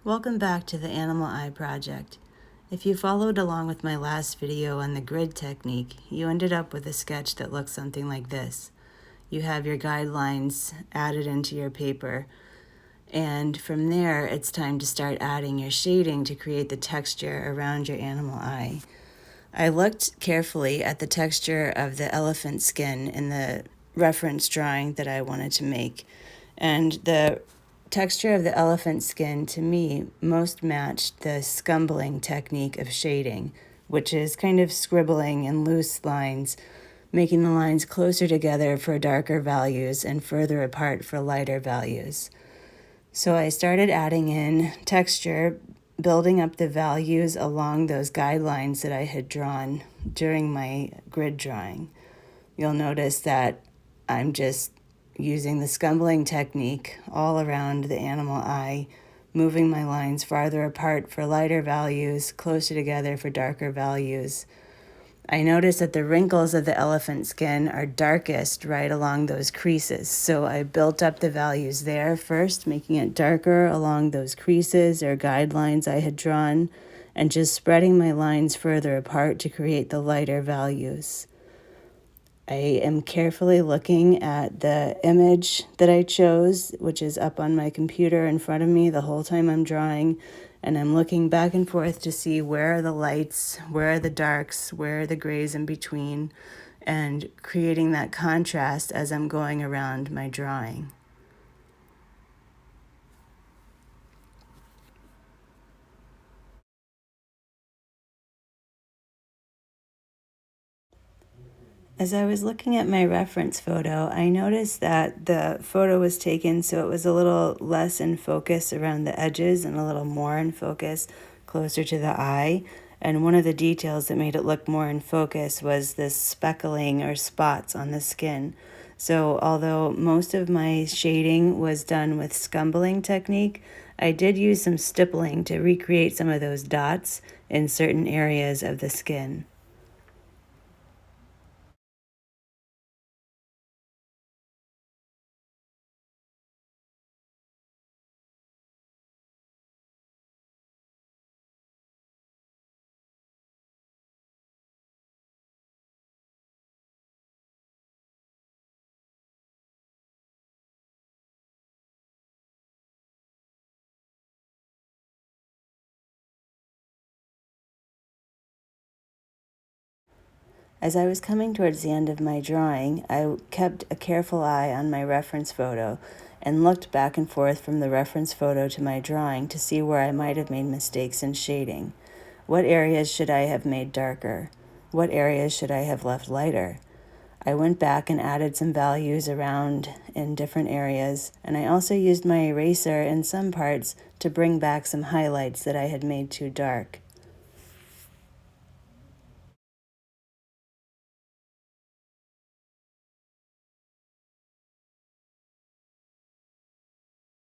Welcome back to the Animal Eye Project. If you followed along with my last video on the grid technique, you ended up with a sketch that looks something like this. You have your guidelines added into your paper, and from there it's time to start adding your shading to create the texture around your animal eye. I looked carefully at the texture of the elephant skin in the reference drawing that I wanted to make, and the texture of the elephant skin to me most matched the scumbling technique of shading, which is kind of scribbling in loose lines, making the lines closer together for darker values and further apart for lighter values. So I started adding in texture, building up the values along those guidelines that I had drawn during my grid drawing. You'll notice that I'm just using the scumbling technique all around the animal eye, moving my lines farther apart for lighter values, closer together for darker values. I notice that the wrinkles of the elephant skin are darkest right along those creases. So I built up the values there first, making it darker along those creases or guidelines I had drawn, and just spreading my lines further apart to create the lighter values. I am carefully looking at the image that I chose, which is up on my computer in front of me the whole time I'm drawing, and I'm looking back and forth to see where are the lights, where are the darks, where are the grays in between, and creating that contrast as I'm going around my drawing. As I was looking at my reference photo, I noticed that the photo was taken so it was a little less in focus around the edges and a little more in focus closer to the eye. And one of the details that made it look more in focus was this speckling or spots on the skin. So although most of my shading was done with scumbling technique, I did use some stippling to recreate some of those dots in certain areas of the skin. As I was coming towards the end of my drawing, I kept a careful eye on my reference photo and looked back and forth from the reference photo to my drawing to see where I might have made mistakes in shading. What areas should I have made darker? What areas should I have left lighter? I went back and added some values around in different areas, and I also used my eraser in some parts to bring back some highlights that I had made too dark.